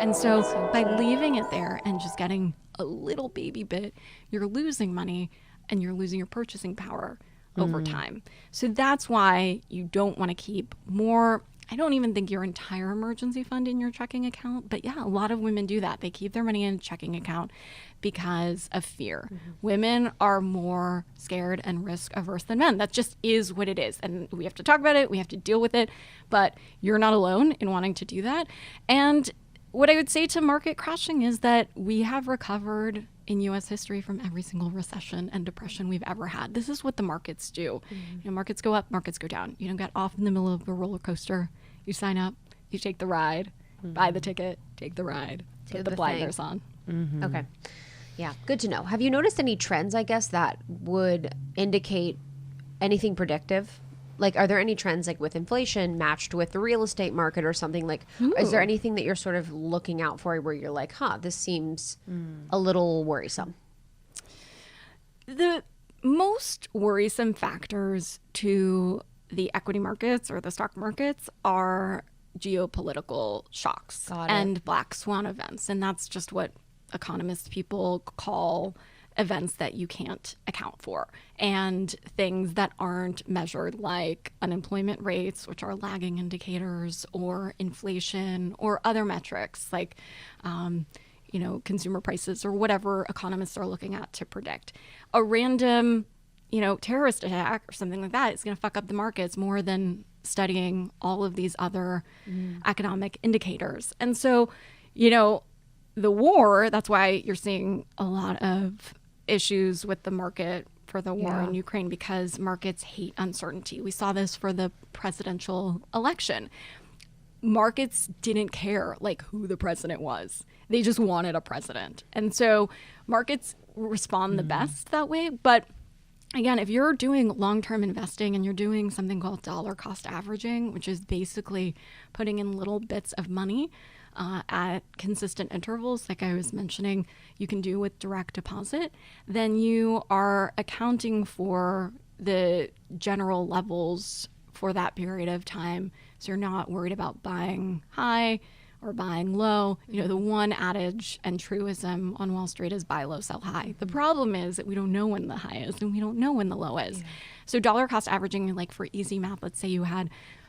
And so by leaving it there and just getting a little baby bit, you're losing money and you're losing your purchasing power over time. So that's why you don't want to keep more. I don't even think your entire emergency fund in your checking account, but yeah, a lot of women do that. They keep their money in a checking account because of fear. Women are more scared and risk averse than men. That just is what it is. And we have to talk about it. We have to deal with it. But you're not alone in wanting to do that. And what I would say to market crashing is that we have recovered in U.S. history from every single recession and depression we've ever had. This is what the markets do. You know, markets go up, markets go down. You don't get off in the middle of a roller coaster. You sign up, you take the ride, buy the ticket, take the ride, put the blinders on. Okay. Yeah, good to know. Have you noticed any trends, I guess, that would indicate anything predictive? Like, are there any trends like with inflation matched with the real estate market or something? Like, is there anything that you're sort of looking out for where you're like, this seems a little worrisome? The most worrisome factors to the equity markets or the stock markets are geopolitical shocks and black swan events. And that's just what economist people call events that you can't account for, and things that aren't measured, like unemployment rates, which are lagging indicators, or inflation, or other metrics like consumer prices, or whatever economists are looking at to predict. A random terrorist attack or something like that is going to fuck up the markets more than studying all of these other economic indicators. And so the war, that's why you're seeing a lot of issues with the market for the war in Ukraine, because markets hate uncertainty. We saw this for the presidential election. Markets didn't care like who the president was. They just wanted a president. And so markets respond the best that way. But again, if you're doing long-term investing and you're doing something called dollar cost averaging, which is basically putting in little bits of money at consistent intervals, like I was mentioning, you can do with direct deposit, then you are accounting for the general levels for that period of time. So you're not worried about buying high or buying low. The one adage and truism on Wall Street is buy low, sell high. The problem is that we don't know when the high is and we don't know when the low is. So dollar cost averaging, like for easy math, let's say you had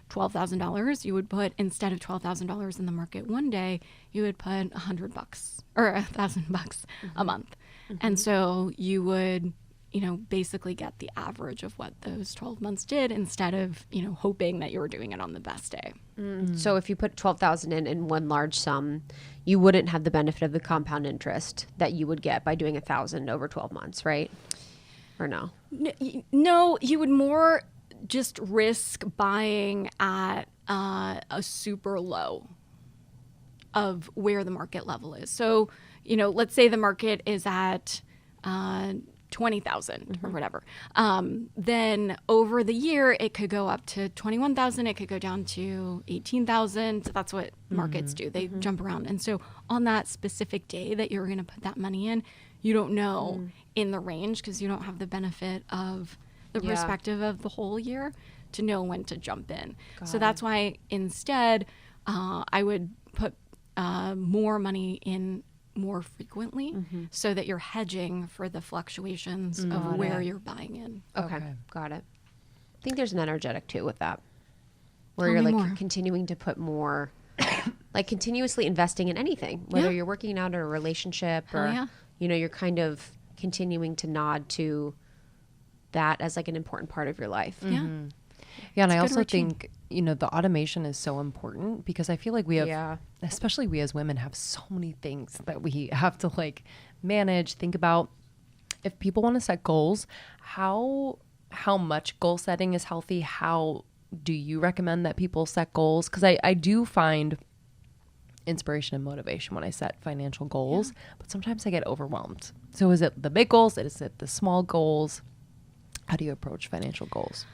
$12,000, you would put, instead of $12,000 in the market one day, you would put $100 or $1,000 a month. And so you would, basically get the average of what those 12 months did, instead of, hoping that you were doing it on the best day. So if you put 12,000 in one large sum, you wouldn't have the benefit of the compound interest that you would get by doing 1,000 over 12 months, right? Or no? No, you would more just risk buying at a super low of where the market level is. So, let's say the market is at 20,000 or whatever. Then over the year, it could go up to 21,000. It could go down to 18,000. That's what markets do. They jump around. And so on that specific day that you're going to put that money in, you don't know in the range, because you don't have the benefit of the perspective of the whole year to know when to jump in. So that's why instead I would put more money in more frequently, so that you're hedging for the fluctuations of where you're buying in. Okay, got it. I think there's an energetic too with that, where you're like more. continuing to put more, like continuously investing in anything, whether you're working out or a relationship, or you're kind of continuing to nod to that as like an important part of your life. Yeah, and I also think, the automation is so important, because I feel like we have, especially we as women, have so many things that we have to like manage, think about. If people want to set goals, how much goal setting is healthy? How do you recommend that people set goals? Because I do find inspiration and motivation when I set financial goals, but sometimes I get overwhelmed. So is it the big goals? Is it the small goals? How do you approach financial goals?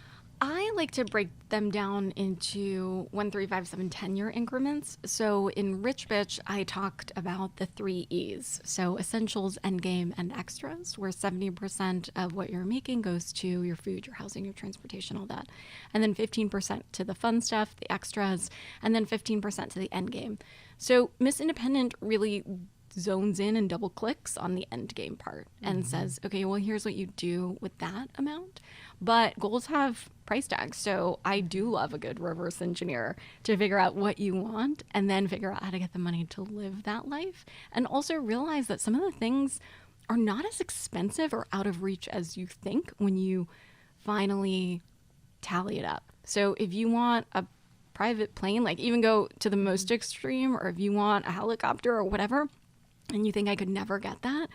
I like to break them down into 1, 3, 5, 7, 10-year increments. So in Rich Bitch, I talked about the 3 E's. So essentials, endgame, and extras, where 70% of what you're making goes to your food, your housing, your transportation, all that. And then 15% to the fun stuff, the extras, and then 15% to the endgame. So Miss Independent really zones in and double clicks on the end game part and says, okay, well, here's what you do with that amount. But goals have price tags. So I do love a good reverse engineer to figure out what you want and then figure out how to get the money to live that life. And also realize that some of the things are not as expensive or out of reach as you think when you finally tally it up. So if you want a private plane, like even go to the most extreme, or if you want a helicopter or whatever, and you think I could never get that,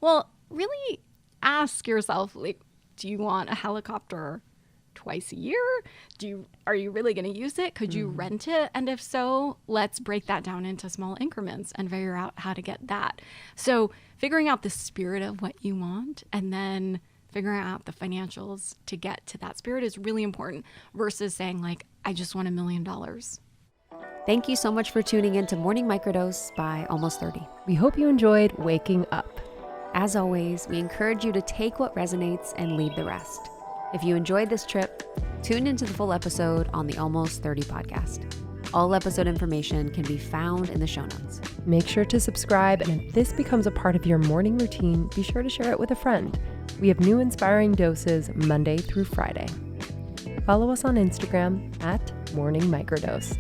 well, really ask yourself, like, do you want a helicopter twice a year? Are you really going to use it? Could you rent it? And if so, let's break that down into small increments and figure out how to get that. So figuring out the spirit of what you want and then figuring out the financials to get to that spirit is really important versus saying, like, I just want $1 million. Thank you so much for tuning in to Morning Microdose by Almost 30. We hope you enjoyed waking up. As always, we encourage you to take what resonates and leave the rest. If you enjoyed this trip, tune into the full episode on the Almost 30 podcast. All episode information can be found in the show notes. Make sure to subscribe, and if this becomes a part of your morning routine, be sure to share it with a friend. We have new inspiring doses Monday through Friday. Follow us on Instagram at Morning Microdose,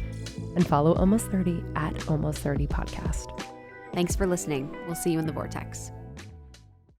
and follow Almost 30 at Almost 30 Podcast. Thanks for listening. We'll see you in the vortex.